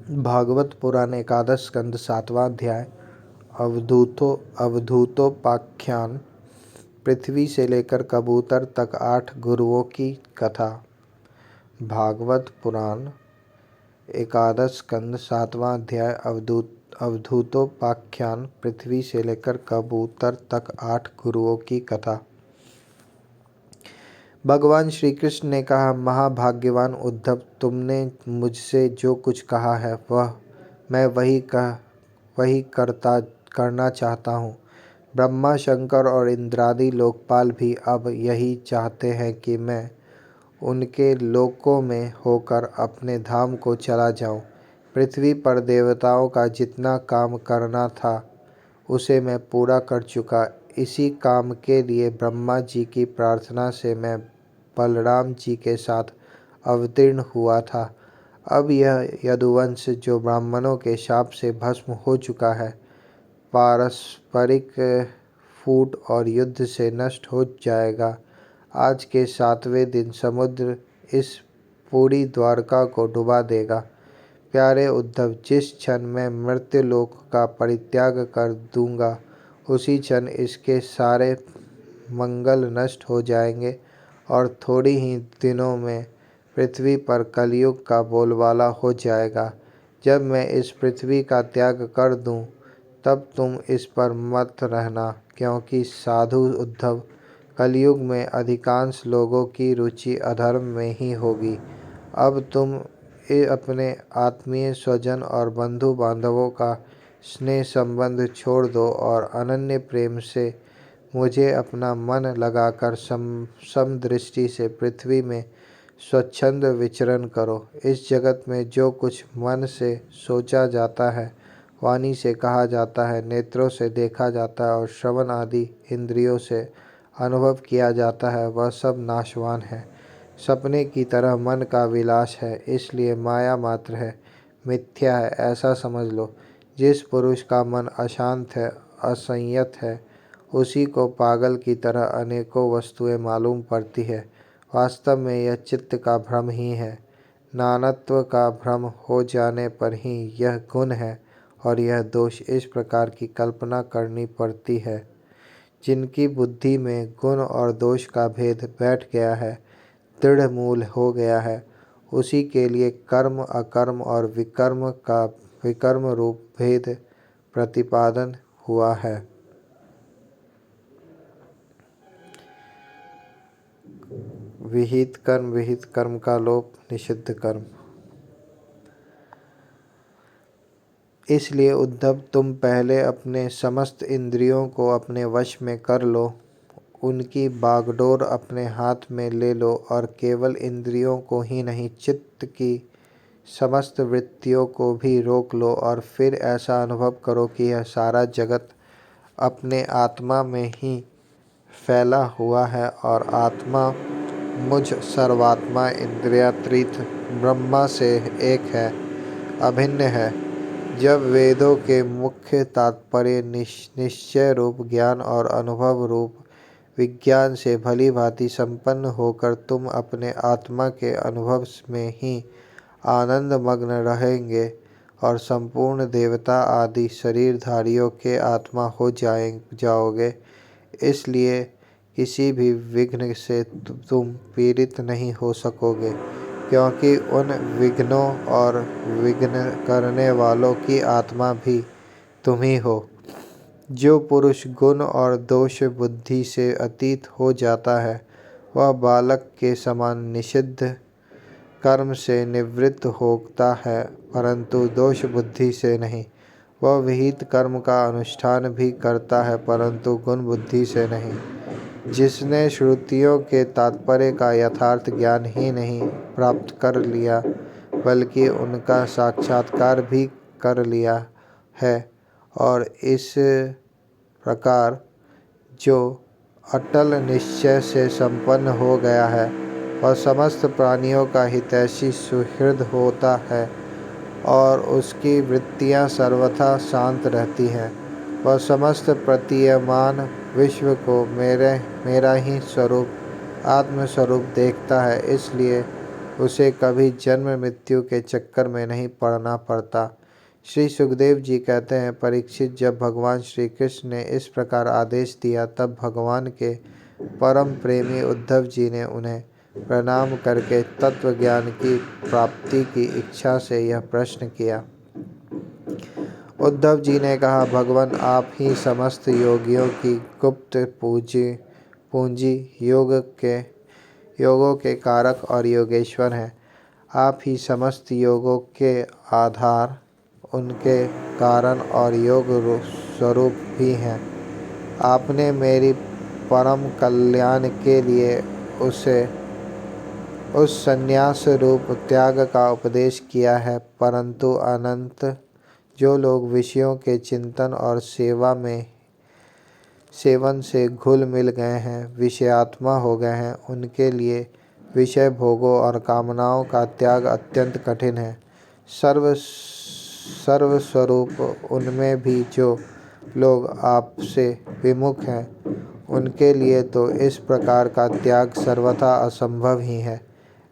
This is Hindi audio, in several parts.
भागवत पुराण एकादश स्कंद 7वां अध्याय अवधूतोपाख्यान। पृथ्वी से लेकर कबूतर तक 8 गुरुओं की कथा। भागवत पुराण एकादश स्कंद 7वां अध्याय अवधूतोपाख्यान। पृथ्वी से लेकर कबूतर तक 8 गुरुओं की कथा। भगवान श्री कृष्ण ने कहा, महाभाग्यवान उद्धव, तुमने मुझसे जो कुछ कहा है वह मैं वही करना चाहता हूँ। ब्रह्मा, शंकर और इंद्रादि लोकपाल भी अब यही चाहते हैं कि मैं उनके लोकों में होकर अपने धाम को चला जाऊँ। पृथ्वी पर देवताओं का जितना काम करना था उसे मैं पूरा कर चुका। इसी काम के लिए ब्रह्मा जी की प्रार्थना से मैं बलराम जी के साथ अवतीर्ण हुआ था। अब यह यदुवंश जो ब्राह्मणों के शाप से भस्म हो चुका है, पारस्परिक फूट और युद्ध से नष्ट हो जाएगा। आज के 7वें दिन समुद्र इस पूरी द्वारका को डुबा देगा। प्यारे उद्धव, जिस क्षण मैं मृत्युलोक का परित्याग कर दूंगा उसी क्षण इसके सारे मंगल नष्ट हो जाएंगे और थोड़ी ही दिनों में पृथ्वी पर कलयुग का बोलबाला हो जाएगा। जब मैं इस पृथ्वी का त्याग कर दूं तब तुम इस पर मत रहना, क्योंकि साधु उद्धव, कलयुग में अधिकांश लोगों की रुचि अधर्म में ही होगी। अब तुम अपने आत्मीय स्वजन और बंधु बांधवों का स्नेह संबंध छोड़ दो और अनन्य प्रेम से मुझे अपना मन लगाकर समदृष्टि से पृथ्वी में स्वच्छंद विचरण करो। इस जगत में जो कुछ मन से सोचा जाता है, वाणी से कहा जाता है, नेत्रों से देखा जाता है और श्रवण आदि इंद्रियों से अनुभव किया जाता है, वह सब नाशवान है, सपने की तरह मन का विलास है, इसलिए माया मात्र है, मिथ्या है, ऐसा समझ लो। जिस पुरुष का मन अशांत है, असंयत है, उसी को पागल की तरह अनेकों वस्तुएं मालूम पड़ती है। वास्तव में यह चित्त का भ्रम ही है। नानत्व का भ्रम हो जाने पर ही यह गुण है और यह दोष, इस प्रकार की कल्पना करनी पड़ती है। जिनकी बुद्धि में गुण और दोष का भेद बैठ गया है, दृढ़ मूल हो गया है, उसी के लिए कर्म, अकर्म और विकर्म का विकर्म रूप भेद प्रतिपादन हुआ है। विहित कर्म का लोप, निषिद्ध कर्म। इसलिए उद्धव, तुम पहले अपने समस्त इंद्रियों को अपने वश में कर लो, उनकी बागडोर अपने हाथ में ले लो और केवल इंद्रियों को ही नहीं, चित्त की समस्त वृत्तियों को भी रोक लो और फिर ऐसा अनुभव करो कि यह सारा जगत अपने आत्मा में ही फैला हुआ है और आत्मा मुझ सर्वात्मा इंद्रियातीत ब्रह्मा से एक है, अभिन्न है। जब वेदों के मुख्य तात्पर्य निश्चय रूप ज्ञान और अनुभव रूप विज्ञान से भली भांति संपन्न होकर तुम अपने आत्मा के अनुभव में ही आनंद मग्न रहेंगे और संपूर्ण देवता आदि शरीरधारियों के आत्मा हो जाओगे, इसलिए किसी भी विघ्न से तुम पीड़ित नहीं हो सकोगे, क्योंकि उन विघ्नों और विघ्न करने वालों की आत्मा भी तुम ही हो। जो पुरुष गुण और दोष बुद्धि से अतीत हो जाता है, वह बालक के समान निषिद्ध कर्म से निवृत्त होता है, परंतु दोष बुद्धि से नहीं। वह विहित कर्म का अनुष्ठान भी करता है, परंतु गुण बुद्धि से नहीं। जिसने श्रुतियों के तात्पर्य का यथार्थ ज्ञान ही नहीं प्राप्त कर लिया, बल्कि उनका साक्षात्कार भी कर लिया है और इस प्रकार जो अटल निश्चय से संपन्न हो गया है, वह समस्त प्राणियों का हितैषी सुहृद होता है और उसकी वृत्तियां सर्वथा शांत रहती हैं। वह समस्त प्रतीयमान विश्व को मेरा ही स्वरूप, आत्मस्वरूप देखता है, इसलिए उसे कभी जन्म मृत्यु के चक्कर में नहीं पड़ना पड़ता। श्री सुखदेव जी कहते हैं, परीक्षित, जब भगवान श्री कृष्ण ने इस प्रकार आदेश दिया तब भगवान के परम प्रेमी उद्धव जी ने उन्हें प्रणाम करके तत्व ज्ञान की प्राप्ति की इच्छा से यह प्रश्न किया। उद्धव जी ने कहा, भगवान, आप ही समस्त योगियों की गुप्त पूंजी योगों के कारक और योगेश्वर हैं। आप ही समस्त योगों के आधार, उनके कारण और योग स्वरूप भी हैं। आपने मेरी परम कल्याण के लिए उस संन्यास रूप त्याग का उपदेश किया है, परंतु अनंत जो लोग विषयों के चिंतन और सेवन से घुल मिल गए हैं, विषयात्मा हो गए हैं, उनके लिए विषय भोगों और कामनाओं का त्याग अत्यंत कठिन है। सर्वस्वरूप उनमें भी जो लोग आपसे विमुख हैं, उनके लिए तो इस प्रकार का त्याग सर्वथा असंभव ही है।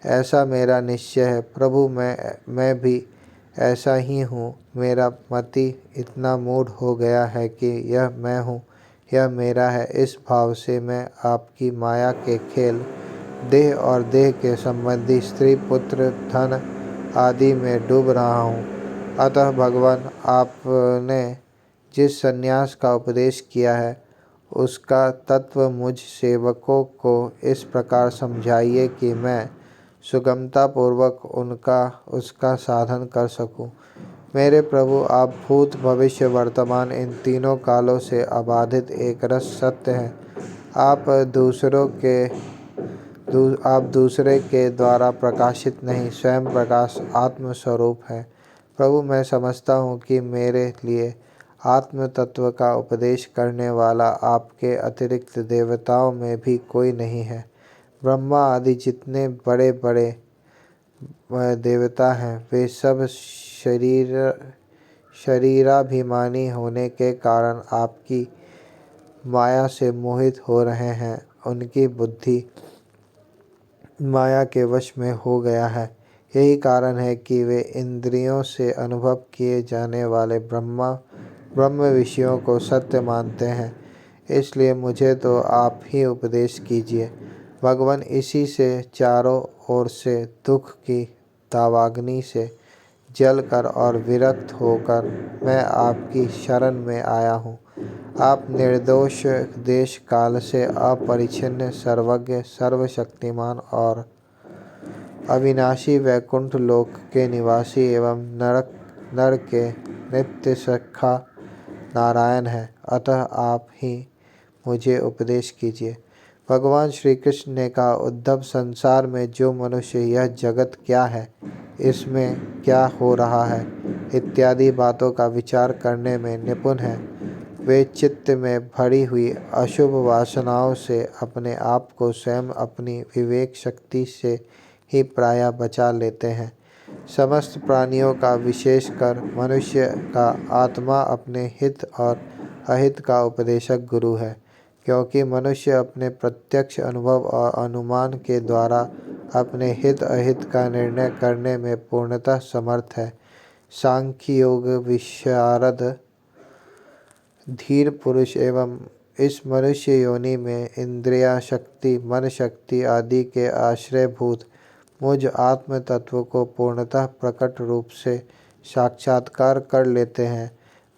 ऐसा मेरा निश्चय है प्रभु। मैं भी ऐसा ही हूँ। मेरा मति इतना मूढ़ हो गया है कि यह मैं हूँ, यह मेरा है, इस भाव से मैं आपकी माया के खेल, देह और देह के संबंधी स्त्री पुत्र धन आदि में डूब रहा हूँ। अतः भगवान, आपने जिस संन्यास का उपदेश किया है उसका तत्व मुझ सेवकों को इस प्रकार समझाइए कि मैं सुगमतापूर्वक उसका साधन कर सकूं। मेरे प्रभु, आप भूत भविष्य वर्तमान इन तीनों कालों से अबाधित एक रस सत्य हैं। आप दूसरे के द्वारा प्रकाशित नहीं, स्वयं प्रकाश आत्म स्वरूप है। प्रभु, मैं समझता हूँ कि मेरे लिए आत्म तत्व का उपदेश करने वाला आपके अतिरिक्त देवताओं में भी कोई नहीं है। ब्रह्मा आदि जितने बड़े बड़े देवता हैं, वे सब शरीराभिमानी होने के कारण आपकी माया से मोहित हो रहे हैं। उनकी बुद्धि माया के वश में हो गया है। यही कारण है कि वे इंद्रियों से अनुभव किए जाने वाले ब्रह्म विषयों को सत्य मानते हैं। इसलिए मुझे तो आप ही उपदेश कीजिए। भगवान, इसी से चारों ओर से दुख की दावाग्नि से जलकर और विरक्त होकर मैं आपकी शरण में आया हूँ। आप निर्दोष, देश काल से अपरिच्छिन्न, सर्वज्ञ, सर्वशक्तिमान और अविनाशी वैकुंठ लोक के निवासी एवं नर के नित्य सखा नारायण हैं। अतः आप ही मुझे उपदेश कीजिए। भगवान श्री कृष्ण ने कहा, उद्धव, संसार में जो मनुष्य यह जगत क्या है, इसमें क्या हो रहा है इत्यादि बातों का विचार करने में निपुण है, वे चित्त में भरी हुई अशुभ वासनाओं से अपने आप को स्वयं अपनी विवेक शक्ति से ही प्रायः बचा लेते हैं। समस्त प्राणियों का, विशेषकर मनुष्य का आत्मा अपने हित और अहित का उपदेशक गुरु है, क्योंकि मनुष्य अपने प्रत्यक्ष अनुभव और अनुमान के द्वारा अपने हित अहित का निर्णय करने में पूर्णतः समर्थ है। सांख्य योग विशारद धीर पुरुष एवं इस मनुष्य योनि में इंद्रिया शक्ति, मन शक्ति आदि के आश्रयभूत मुझ आत्म तत्व को पूर्णतः प्रकट रूप से साक्षात्कार कर लेते हैं।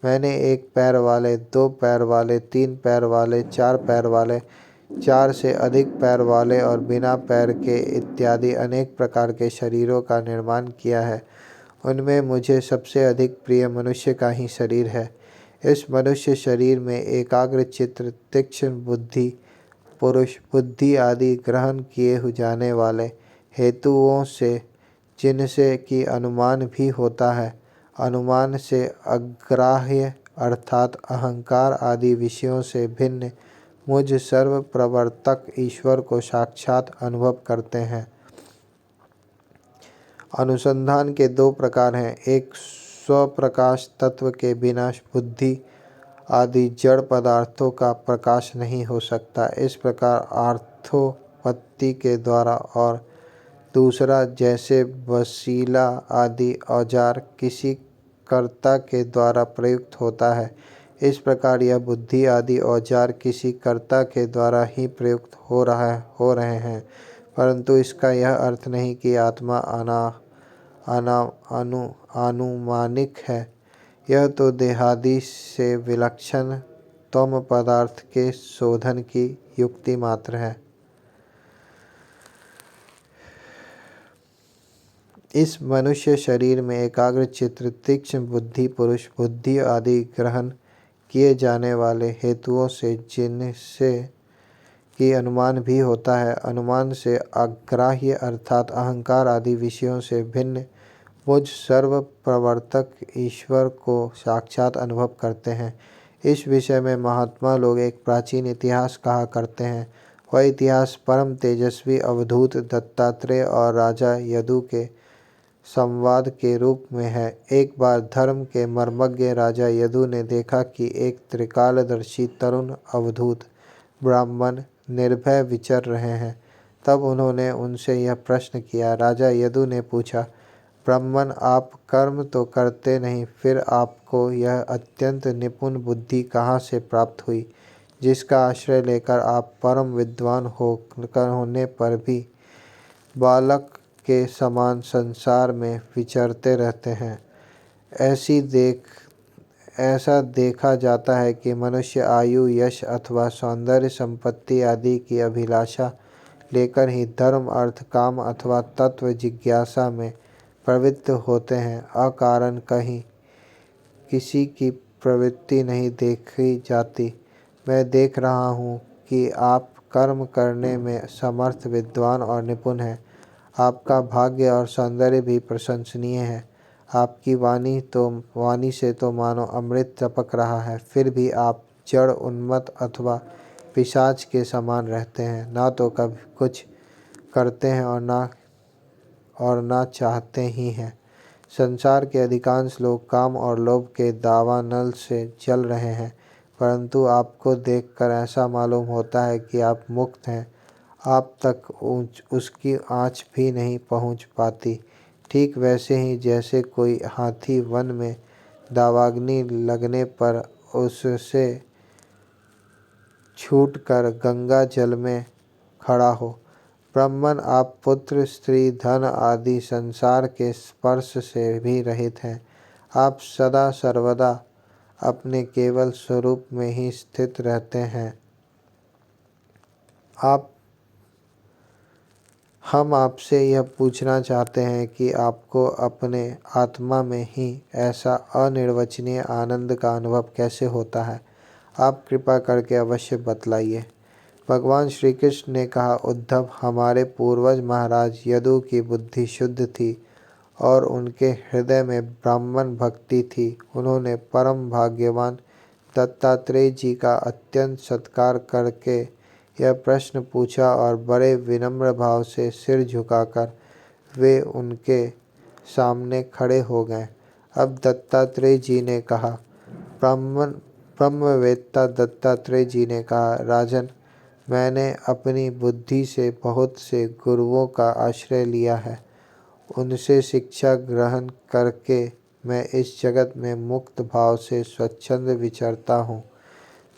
मैंने एक पैर वाले, दो पैर वाले, तीन पैर वाले, चार पैर वाले, चार से अधिक पैर वाले और बिना पैर के इत्यादि अनेक प्रकार के शरीरों का निर्माण किया है। उनमें मुझे सबसे अधिक प्रिय मनुष्य का ही शरीर है। इस मनुष्य शरीर में एकाग्र चित्र, तीक्ष्ण बुद्धि, पुरुष बुद्धि आदि ग्रहण किए जाने वाले हेतुओं से, जिनसे कि अनुमान भी होता है, अनुमान से अग्राह्य अर्थात अहंकार आदि विषयों से भिन्न मुझ सर्व प्रवर्तक ईश्वर को साक्षात अनुभव करते हैं। अनुसंधान के दो प्रकार हैं। एक, स्वप्रकाश तत्व के बिना बुद्धि आदि जड़ पदार्थों का प्रकाश नहीं हो सकता। इस प्रकार अर्थोपत्ति के द्वारा और दूसरा जैसे वसीला आदि औजार किसी कर्ता के द्वारा प्रयुक्त होता है, इस प्रकार यह बुद्धि आदि औजार किसी कर्ता के द्वारा ही प्रयुक्त हो रहे हैं। परंतु इसका यह अर्थ नहीं कि आत्मा आनुमानिक है। यह तो देहादि से विलक्षण तम पदार्थ के शोधन की युक्ति मात्र है। इस मनुष्य शरीर में एकाग्र चित्त तीक्ष्ण बुद्धि पुरुष बुद्धि आदि ग्रहण किए जाने वाले हेतुओं से जिनसे कि अनुमान भी होता है, अनुमान से अग्राह्य अर्थात अहंकार आदि विषयों से भिन्न मुझ सर्व प्रवर्तक ईश्वर को साक्षात अनुभव करते हैं। इस विषय में महात्मा लोग एक प्राचीन इतिहास कहा करते हैं। वह इतिहास परम तेजस्वी अवधूत दत्तात्रेय और राजा यदु के संवाद के रूप में है। एक बार धर्म के मर्मज्ञ राजा यदु ने देखा कि एक त्रिकालदर्शी तरुण अवधूत ब्राह्मण निर्भय विचर रहे हैं। तब उन्होंने उनसे यह प्रश्न किया। राजा यदु ने पूछा, ब्राह्मण, आप कर्म तो करते नहीं, फिर आपको यह अत्यंत निपुण बुद्धि कहाँ से प्राप्त हुई, जिसका आश्रय लेकर आप परम विद्वान होने पर भी बालक के समान संसार में विचरते रहते हैं। ऐसा देखा जाता है कि मनुष्य आयु, यश अथवा सौंदर्य संपत्ति आदि की अभिलाषा लेकर ही धर्म, अर्थ, काम अथवा तत्व जिज्ञासा में प्रवृत्त होते हैं। अकारण कहीं किसी की प्रवृत्ति नहीं देखी जाती। मैं देख रहा हूँ कि आप कर्म करने में समर्थ, विद्वान और निपुण हैं। आपका भाग्य और सौंदर्य भी प्रशंसनीय है। आपकी वाणी से तो मानो अमृत टपक रहा है, फिर भी आप जड़, उन्मत्त अथवा पिशाच के समान रहते हैं। ना तो कभी कुछ करते हैं और ना चाहते ही हैं। संसार के अधिकांश लोग काम और लोभ के दावानल से जल रहे हैं, परंतु आपको देखकर ऐसा मालूम होता है कि आप मुक्त हैं। आप तक उसकी आँच भी नहीं पहुँच पाती। ठीक वैसे ही जैसे कोई हाथी वन में दावाग्नि लगने पर उससे छूटकर गंगा जल में खड़ा हो। ब्राह्मण, आप पुत्र, स्त्री, धन आदि संसार के स्पर्श से भी रहित हैं। आप सदा सर्वदा अपने केवल स्वरूप में ही स्थित रहते हैं। हम आपसे यह पूछना चाहते हैं कि आपको अपने आत्मा में ही ऐसा अनिर्वचनीय आनंद का अनुभव कैसे होता है। आप कृपा करके अवश्य बतलाइए। भगवान श्री कृष्ण ने कहा, उद्धव, हमारे पूर्वज महाराज यदु की बुद्धि शुद्ध थी और उनके हृदय में ब्राह्मण भक्ति थी। उन्होंने परम भाग्यवान दत्तात्रेय जी का अत्यंत सत्कार करके यह प्रश्न पूछा और बड़े विनम्र भाव से सिर झुकाकर वे उनके सामने खड़े हो गए। अब दत्तात्रेय जी ने कहा, ब्रह्मवेत्ता दत्तात्रेय जी ने कहा, राजन, मैंने अपनी बुद्धि से बहुत से गुरुओं का आश्रय लिया है। उनसे शिक्षा ग्रहण करके मैं इस जगत में मुक्त भाव से स्वच्छंद विचरता हूँ।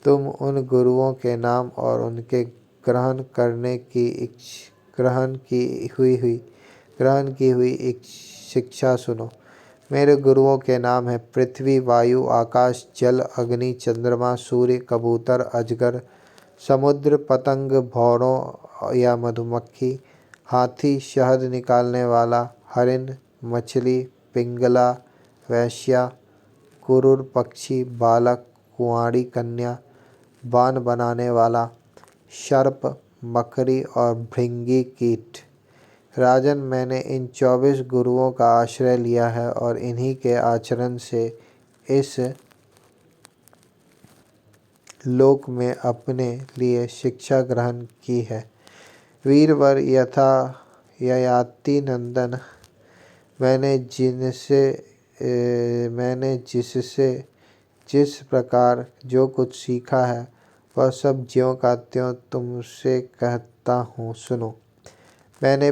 तुम उन गुरुओं के नाम और उनके ग्रहण की हुई शिक्षा सुनो। मेरे गुरुओं के नाम हैं पृथ्वी, वायु, आकाश, जल, अग्नि, चंद्रमा, सूर्य, कबूतर, अजगर, समुद्र, पतंग, भौरों या मधुमक्खी, हाथी, शहद निकालने वाला, हरिण, मछली, पिंगला, वैश्या, कुरूर पक्षी, बालक, कुंवारी कन्या, बाण बनाने वाला, सर्प, मकड़ी और भृंगी कीट। राजन, मैंने इन 24 गुरुओं का आश्रय लिया है और इन्हीं के आचरण से इस लोक में अपने लिए शिक्षा ग्रहण की है। वीरवर ययाति नंदन, मैंने जिससे जिस प्रकार जो कुछ सीखा है वह सब ज्यों का त्यों तुमसे कहता हूँ, सुनो। मैंने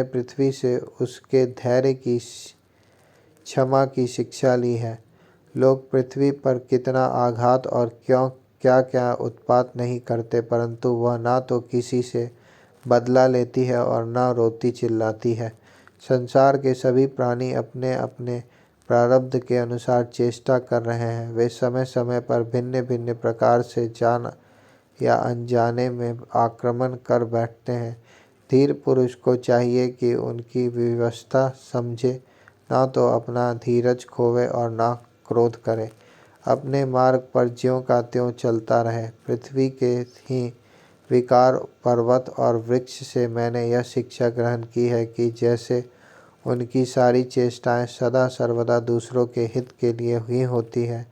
पृथ्वी से उसके धैर्य की क्षमा की शिक्षा ली है। लोग पृथ्वी पर कितना आघात और क्यों क्या क्या उत्पात नहीं करते, परंतु वह ना तो किसी से बदला लेती है और न रोती चिल्लाती है। संसार के सभी प्राणी अपने अपने प्रारब्ध के अनुसार चेष्टा कर रहे हैं। वे समय समय पर भिन्न भिन्न प्रकार से जान या अनजाने में आक्रमण कर बैठते हैं। धीर पुरुष को चाहिए कि उनकी व्यवस्था समझे, ना तो अपना धीरज खोवे और ना क्रोध करे। अपने मार्ग पर ज्यों का त्यों चलता रहे। पृथ्वी के ही विकार पर्वत और वृक्ष से मैंने यह शिक्षा ग्रहण की है कि जैसे उनकी सारी चेष्टाएं सदा सर्वदा दूसरों के हित के लिए ही होती है,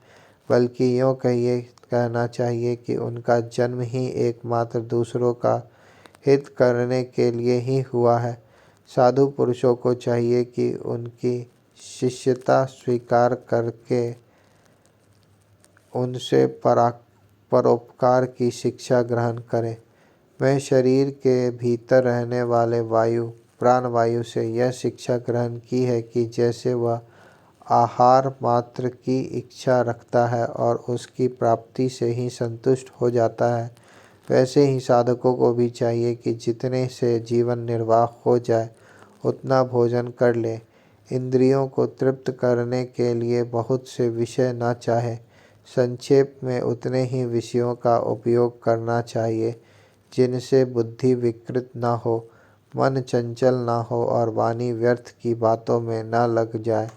बल्कि यूँ कहना चाहिए कि उनका जन्म ही एकमात्र दूसरों का हित करने के लिए ही हुआ है। साधु पुरुषों को चाहिए कि उनकी शिष्यता स्वीकार करके उनसे परोपकार की शिक्षा ग्रहण करें। मैं शरीर के भीतर रहने वाले वायु प्राणवायु से यह शिक्षा ग्रहण की है कि जैसे वह आहार मात्र की इच्छा रखता है और उसकी प्राप्ति से ही संतुष्ट हो जाता है, वैसे ही साधकों को भी चाहिए कि जितने से जीवन निर्वाह हो जाए उतना भोजन कर ले। इंद्रियों को तृप्त करने के लिए बहुत से विषय न चाहे, संक्षेप में उतने ही विषयों का उपयोग करना चाहिए जिनसे बुद्धि विकृत न हो, मन चंचल न हो और वाणी व्यर्थ की बातों में न लग जाए।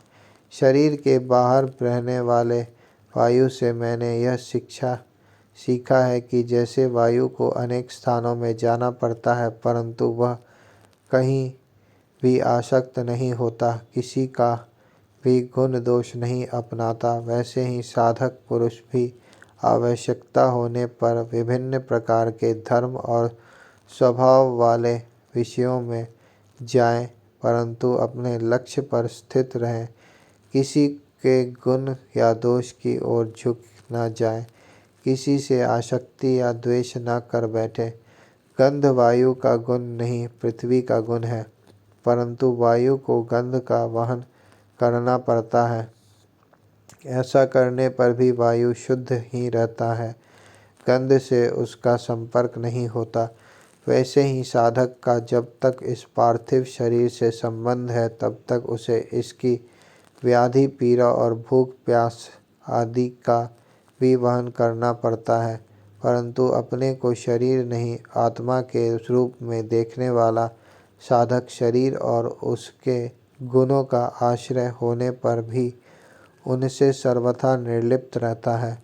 शरीर के बाहर रहने वाले वायु से मैंने यह सीखा है कि जैसे वायु को अनेक स्थानों में जाना पड़ता है, परंतु वह कहीं भी आसक्त नहीं होता, किसी का भी गुण दोष नहीं अपनाता, वैसे ही साधक पुरुष भी आवश्यकता होने पर विभिन्न प्रकार के धर्म और स्वभाव वाले विषयों में जाएं, परंतु अपने लक्ष्य पर स्थित रहें। किसी के गुण या दोष की ओर झुक न जाएं, किसी से आसक्ति या द्वेष न कर बैठे। गंध वायु का गुण नहीं, पृथ्वी का गुण है, परंतु वायु को गंध का वहन करना पड़ता है। ऐसा करने पर भी वायु शुद्ध ही रहता है, गंध से उसका संपर्क नहीं होता। वैसे ही साधक का जब तक इस पार्थिव शरीर से संबंध है, तब तक उसे इसकी व्याधि पीड़ा और भूख प्यास आदि का भी वहन करना पड़ता है, परंतु अपने को शरीर नहीं आत्मा के रूप में देखने वाला साधक शरीर और उसके गुणों का आश्रय होने पर भी उनसे सर्वथा निर्लिप्त रहता है।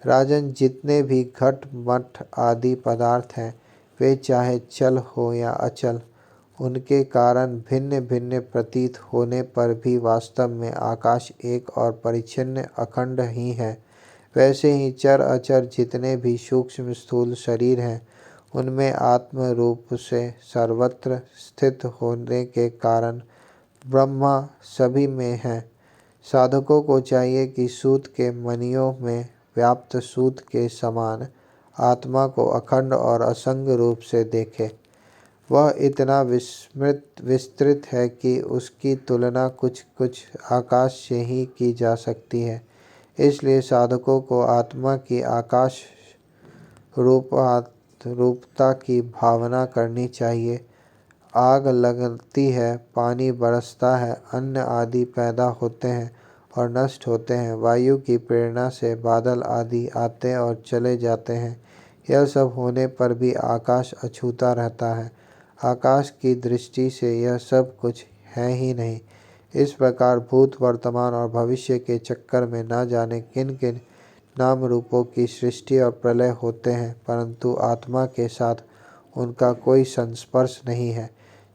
राजन, जितने भी घट मठ आदि पदार्थ हैं, वे चाहे चल हो या अचल, उनके कारण भिन्न भिन्न प्रतीत होने पर भी वास्तव में आकाश एक और परिच्छिन्न अखंड ही है। वैसे ही चर अचर जितने भी सूक्ष्म स्थूल शरीर हैं, उनमें आत्म रूप से सर्वत्र स्थित होने के कारण ब्रह्मा सभी में है। साधकों को चाहिए कि सूत के मणियों में व्याप्त सूत के समान आत्मा को अखंड और असंग रूप से देखे। वह इतना विस्तृत है कि उसकी तुलना कुछ कुछ आकाश से ही की जा सकती है। इसलिए साधकों को आत्मा की आकाश रूपता की भावना करनी चाहिए। आग लगती है, पानी बरसता है, अन्न आदि पैदा होते हैं और नष्ट होते हैं, वायु की प्रेरणा से बादल आदि आते और चले जाते हैं। यह सब होने पर भी आकाश अछूता रहता है। आकाश की दृष्टि से यह सब कुछ है ही नहीं। इस प्रकार भूत वर्तमान और भविष्य के चक्कर में न जाने किन किन नाम रूपों की सृष्टि और प्रलय होते हैं, परंतु आत्मा के साथ उनका कोई संस्पर्श नहीं है।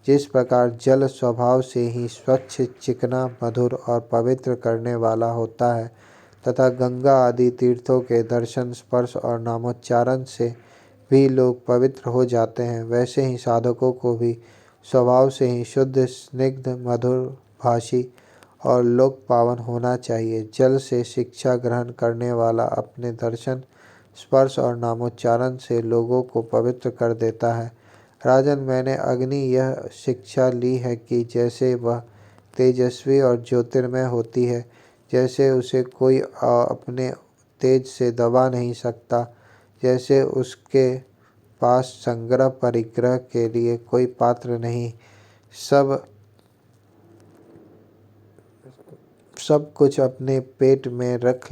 जिस प्रकार जल स्वभाव से ही स्वच्छ, चिकना, मधुर और पवित्र करने वाला होता है तथा गंगा आदि तीर्थों के दर्शन, स्पर्श और नामोच्चारण से भी लोग पवित्र हो जाते हैं, वैसे ही साधकों को भी स्वभाव से ही शुद्ध, स्निग्ध, मधुर भाषी और लोक पावन होना चाहिए। जल से शिक्षा ग्रहण करने वाला अपने दर्शन, स्पर्श और नामोच्चारण से लोगों को पवित्र कर देता है। राजन, मैंने अग्नि यह शिक्षा ली है कि जैसे वह तेजस्वी और ज्योतिर्मय होती है, जैसे उसे कोई अपने तेज से दबा नहीं सकता, जैसे उसके पास संग्रह परिग्रह के लिए कोई पात्र नहीं, सब सब कुछ अपने पेट में रख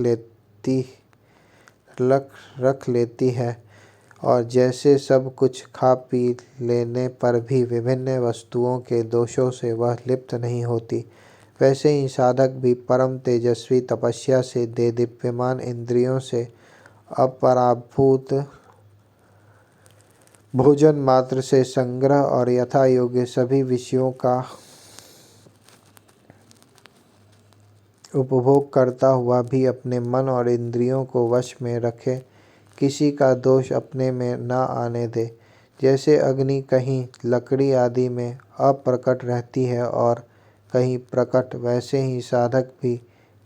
लेती है, और जैसे सब कुछ खा पी लेने पर भी विभिन्न वस्तुओं के दोषों से वह लिप्त नहीं होती, वैसे ही साधक भी परम तेजस्वी तपस्या से देदीप्यमान इंद्रियों से अपराभूत भोजन मात्र से संग्रह और यथा योग्य सभी विषयों का उपभोग करता हुआ भी अपने मन और इंद्रियों को वश में रखे, किसी का दोष अपने में न आने दे। जैसे अग्नि कहीं लकड़ी आदि में अप्रकट रहती है और कहीं प्रकट, वैसे ही साधक भी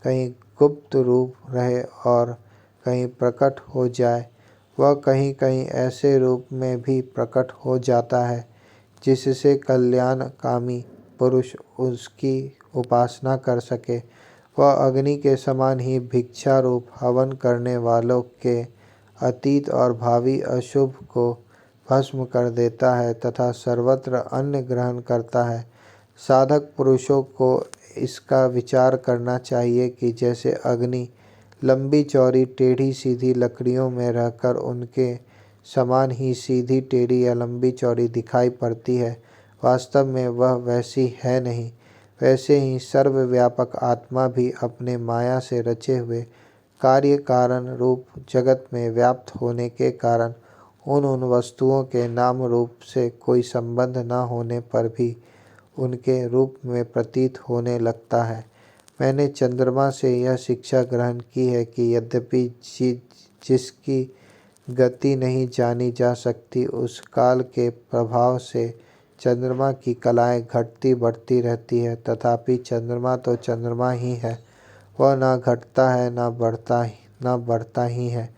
कहीं गुप्त रूप रहे और कहीं प्रकट हो जाए। वह कहीं कहीं ऐसे रूप में भी प्रकट हो जाता है जिससे कल्याणकामी पुरुष उसकी उपासना कर सके। वह अग्नि के समान ही भिक्षा रूप हवन करने वालों के अतीत और भावी अशुभ को भस्म कर देता है तथा सर्वत्र अन्न ग्रहण करता है। साधक पुरुषों को इसका विचार करना चाहिए कि जैसे अग्नि लंबी चौड़ी टेढ़ी सीधी लकड़ियों में रहकर उनके समान ही सीधी टेढ़ी या लंबी चौड़ी दिखाई पड़ती है, वास्तव में वह वैसी है नहीं। वैसे ही सर्वव्यापक आत्मा भी अपने माया से रचे हुए कार्य कारण रूप जगत में व्याप्त होने के कारण उन वस्तुओं के नाम रूप से कोई संबंध न होने पर भी उनके रूप में प्रतीत होने लगता है। मैंने चंद्रमा से यह शिक्षा ग्रहण की है कि यद्यपि जिसकी गति नहीं जानी जा सकती, उस काल के प्रभाव से चंद्रमा की कलाएं घटती बढ़ती रहती है, तथापि चंद्रमा तो चंद्रमा ही है, वह ना घटता है ना बढ़ता ही है।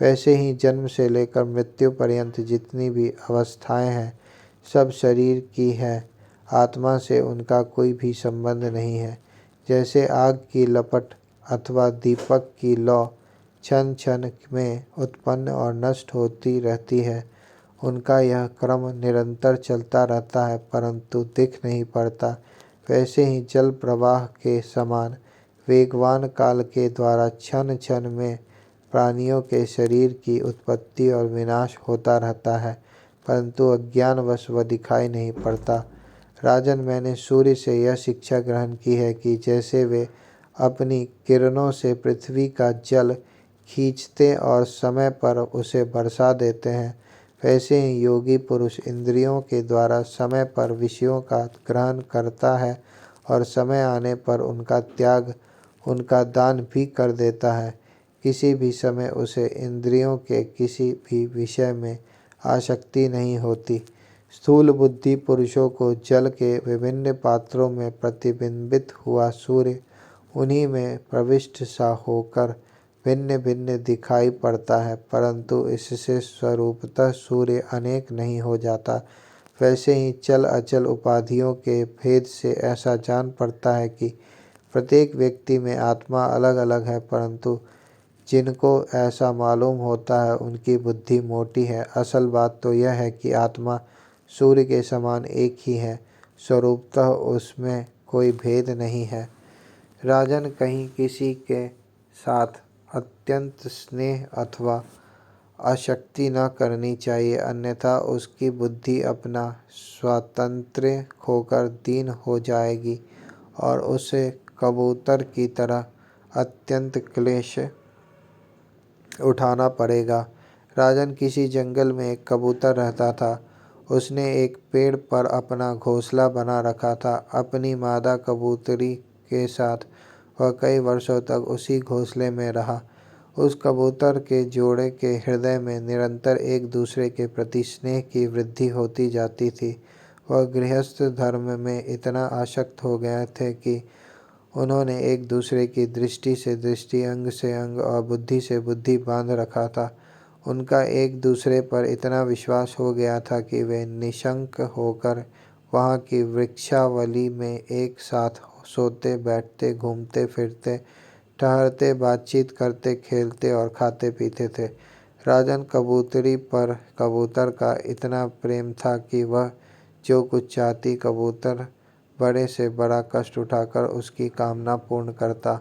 वैसे ही जन्म से लेकर मृत्यु पर्यंत जितनी भी अवस्थाएं हैं, सब शरीर की है, आत्मा से उनका कोई भी संबंध नहीं है। जैसे आग की लपट अथवा दीपक की लौ क्षण क्षण में उत्पन्न और नष्ट होती रहती है, उनका यह क्रम निरंतर चलता रहता है परंतु दिख नहीं पड़ता, वैसे ही जल प्रवाह के समान वेगवान काल के द्वारा क्षण क्षण में प्राणियों के शरीर की उत्पत्ति और विनाश होता रहता है, परंतु अज्ञानवश वह दिखाई नहीं पड़ता। राजन, मैंने सूर्य से यह शिक्षा ग्रहण की है कि जैसे वे अपनी किरणों से पृथ्वी का जल खींचते और समय पर उसे बरसा देते हैं, वैसे ही योगी पुरुष इंद्रियों के द्वारा समय पर विषयों का ग्रहण करता है और समय आने पर उनका त्याग, उनका दान भी कर देता है। किसी भी समय उसे इंद्रियों के किसी भी विषय में आसक्ति नहीं होती। स्थूल बुद्धि पुरुषों को जल के विभिन्न पात्रों में प्रतिबिंबित हुआ सूर्य उन्हीं में प्रविष्ट सा होकर भिन्न भिन्न दिखाई पड़ता है, परंतु इससे स्वरूपतः सूर्य अनेक नहीं हो जाता। वैसे ही चल अचल उपाधियों के भेद से ऐसा जान पड़ता है कि प्रत्येक व्यक्ति में आत्मा अलग अलग है, परंतु जिनको ऐसा मालूम होता है उनकी बुद्धि मोटी है। असल बात तो यह है कि आत्मा सूर्य के समान एक ही है, स्वरूपतः उसमें कोई भेद नहीं है। राजन, कहीं किसी के साथ अत्यंत स्नेह अथवा आसक्ति न करनी चाहिए, अन्यथा उसकी बुद्धि अपना स्वातंत्र्य खोकर दीन हो जाएगी और उसे कबूतर की तरह अत्यंत क्लेश उठाना पड़ेगा। राजन, किसी जंगल में एक कबूतर रहता था। उसने एक पेड़ पर अपना घोंसला बना रखा था। अपनी मादा कबूतरी के साथ वह कई वर्षों तक उसी घोंसले में रहा। उस कबूतर के जोड़े के हृदय में निरंतर एक दूसरे के प्रति स्नेह की वृद्धि होती जाती थी। वह गृहस्थ धर्म में इतना आसक्त हो गए थे कि उन्होंने एक दूसरे की दृष्टि से दृष्टि, अंग से अंग और बुद्धि से बुद्धि बांध रखा था। उनका एक दूसरे पर इतना विश्वास हो गया था कि वे निशंक होकर वहाँ की वृक्षावली में एक साथ सोते, बैठते, घूमते फिरते, ठहरते, बातचीत करते, खेलते और खाते पीते थे। राजन कबूतरी पर कबूतर का इतना प्रेम था कि वह जो कुछ चाहती कबूतर बड़े से बड़ा कष्ट उठाकर उसकी कामना पूर्ण करता।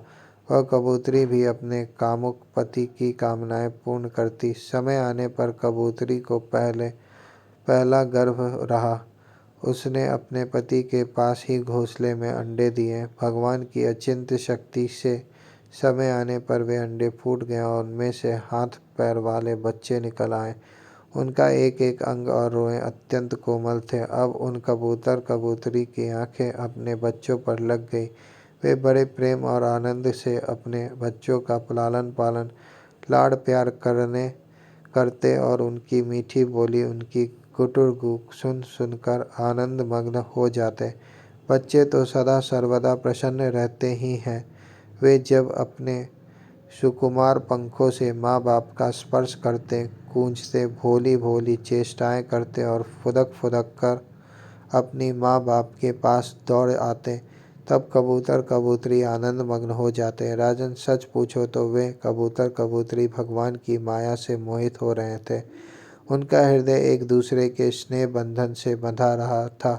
वह कबूतरी भी अपने कामुक पति की कामनाएं पूर्ण करती। समय आने पर कबूतरी को पहला गर्भ रहा। उसने अपने पति के पास ही घोंसले में अंडे दिए। भगवान की अचिंत्य शक्ति से समय आने पर वे अंडे फूट गए और उनमें से हाथ पैर वाले बच्चे निकल आए। उनका एक एक अंग और रोएं अत्यंत कोमल थे। अब उन कबूतर कबूतरी की आंखें अपने बच्चों पर लग गई। वे बड़े प्रेम और आनंद से अपने बच्चों का लालन पालन, लाड़ प्यार करते और उनकी मीठी बोली, उनकी गुटुरगू सुन सुनकर आनंद मग्न हो जाते। बच्चे तो सदा सर्वदा प्रसन्न रहते ही हैं। वे जब अपने सुकुमार पंखों से माँ बाप का स्पर्श करते, गूंजते, भोली भोली चेष्टाएं करते और फुदक फुदक कर अपनी माँ बाप के पास दौड़ आते, तब कबूतर कबूतरी आनंद मग्न हो जाते। राजन, सच पूछो तो वे कबूतर कबूतरी भगवान की माया से मोहित हो रहे थे। उनका हृदय एक दूसरे के स्नेह बंधन से बंधा रहा था।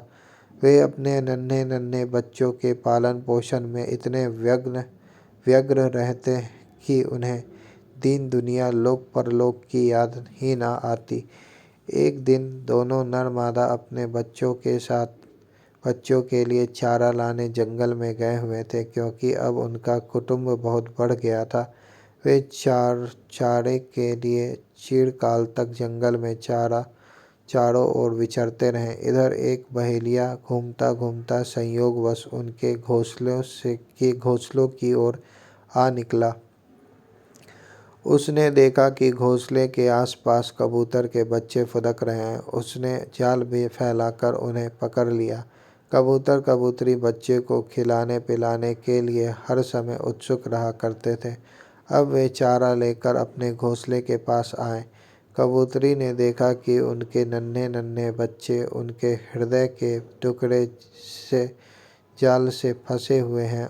वे अपने नन्हे नन्हे बच्चों के पालन पोषण में इतने व्यग्र रहते कि उन्हें दीन दुनिया, लोक परलोक की याद ही न आती। एक दिन दोनों नर मादा अपने बच्चों के लिए चारा लाने जंगल में गए हुए थे, क्योंकि अब उनका कुटुंब बहुत बढ़ गया था। वे चारे के लिए चिरकाल तक जंगल में चारों ओर विचरते रहे। इधर एक बहेलिया घूमता घूमता संयोगवश उनके घोंसलों की ओर आ निकला। उसने देखा कि घोंसले के आसपास कबूतर के बच्चे फुदक रहे हैं। उसने जाल भी फैलाकर उन्हें पकड़ लिया। कबूतर कबूतरी बच्चे को खिलाने पिलाने के लिए हर समय उत्सुक रहा करते थे। अब वे चारा लेकर अपने घोंसले के पास आए। कबूतरी ने देखा कि उनके नन्हे नन्हे बच्चे उनके हृदय के टुकड़े से जाल से फंसे हुए हैं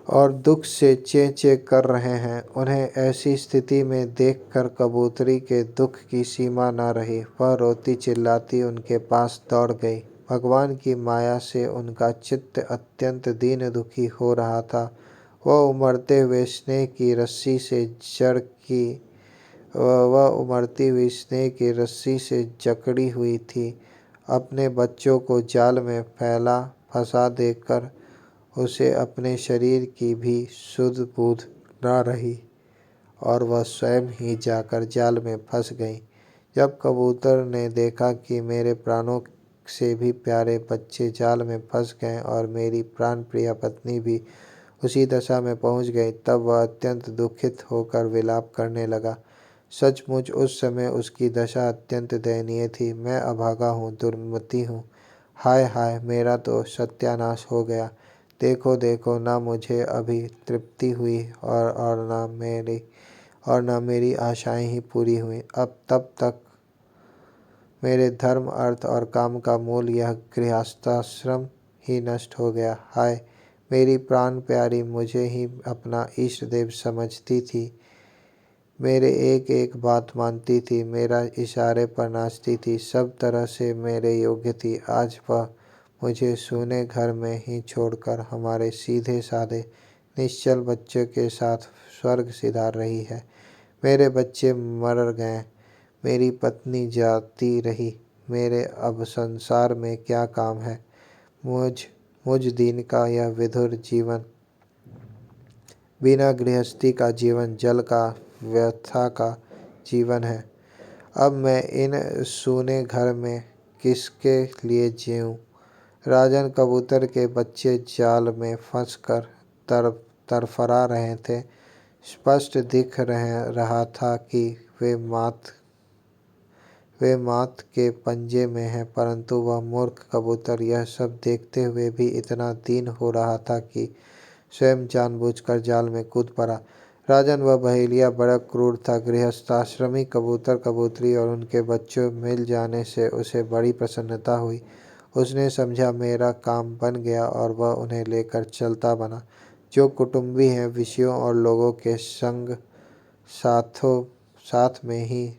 और दुख से चें चें कर रहे हैं। उन्हें ऐसी स्थिति में देखकर कबूतरी के दुख की सीमा न रही। वह रोती चिल्लाती उनके पास दौड़ गई। भगवान की माया से उनका चित्त अत्यंत दीन दुखी हो रहा था। वह उमड़ते हुए स्नेह की रस्सी से जकड़ी हुई थी। अपने बच्चों को जाल में फंसा देकर उसे अपने शरीर की भी सुध बुध न रही और वह स्वयं ही जाकर जाल में फंस गई। जब कबूतर ने देखा कि मेरे प्राणों से भी प्यारे बच्चे जाल में फंस गए और मेरी प्राण प्रिय पत्नी भी उसी दशा में पहुंच गई, तब वह अत्यंत दुखित होकर विलाप करने लगा। सचमुच उस समय उसकी दशा अत्यंत दयनीय थी। मैं अभागा हूँ, दुर्मति हूँ। हाय हाय, मेरा तो सत्यानाश हो गया। देखो देखो, न मुझे अभी तृप्ति हुई और न मेरी आशाएं ही पूरी हुई। अब तब तक मेरे धर्म, अर्थ और काम का मूल यह गृहस्थाश्रम ही नष्ट हो गया। हाय, मेरी प्राण प्यारी मुझे ही अपना इष्ट देव समझती थी, मेरे एक एक बात मानती थी, मेरा इशारे पर नाचती थी, सब तरह से मेरे योग्य थी। आज वह मुझे सूने घर में ही छोड़कर हमारे सीधे साधे निश्चल बच्चों के साथ स्वर्ग सिधार रही है। मेरे बच्चे मर गए, मेरी पत्नी जाती रही, मेरे अब संसार में क्या काम है। मुझ दीन का यह विधुर जीवन, बिना गृहस्थी का जीवन, जल का व्यथा का जीवन है। अब मैं इन सूने घर में किसके लिए जीऊँ। राजन, कबूतर के बच्चे जाल में फंसकर तरफरा रहे थे। स्पष्ट दिख रहा था कि वे मात के पंजे में हैं, परंतु वह मूर्ख कबूतर यह सब देखते हुए भी इतना दीन हो रहा था कि स्वयं जानबूझकर जाल में कूद पड़ा। राजन, वह बहेलिया बड़ा क्रूर था। गृहस्थाश्रमी कबूतर कबूतरी और उनके बच्चों मिल जाने से उसे बड़ी प्रसन्नता हुई। उसने समझा मेरा काम बन गया और वह उन्हें लेकर चलता बना। जो कुटुंबी हैं, विषयों और लोगों के संग साथ में ही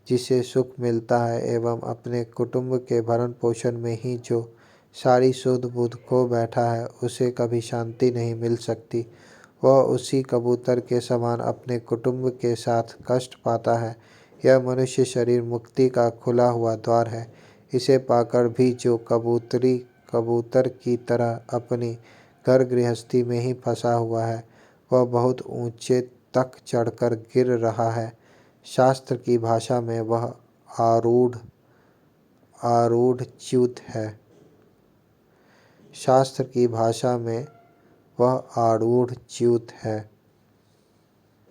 जिसे सुख मिलता है एवं अपने कुटुंब के भरण पोषण में ही जो सारी सुध बुध खो बैठा है, उसे कभी शांति नहीं मिल सकती। वह उसी कबूतर के समान अपने कुटुंब के साथ कष्ट पाता है। यह मनुष्य शरीर मुक्ति का खुला हुआ द्वार है। इसे पाकर भी जो कबूतरी कबूतर की तरह अपनी घर गृहस्थी में ही फंसा हुआ है, वह बहुत ऊंचे तक चढ़कर गिर रहा है। शास्त्र की भाषा में वह आरूढ़ आरूढ़ च्युत है। शास्त्र की भाषा में वह आरूढ़ च्युत है।